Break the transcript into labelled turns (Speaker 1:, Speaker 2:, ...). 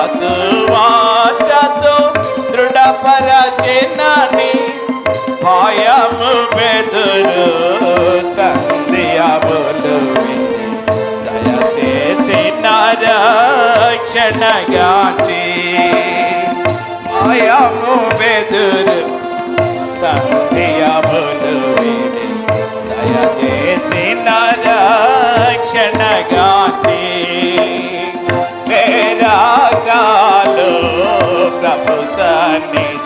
Speaker 1: విశ్వాసతో దృఢపరచినని భయము బెదురు సంధ్యములు దయచేసిన రక్షణగాచి భయము బెదురు సంధ్యములు దయచేసిన రక్షణగాచి మేరా కాలో ప్రభు సన్నిధి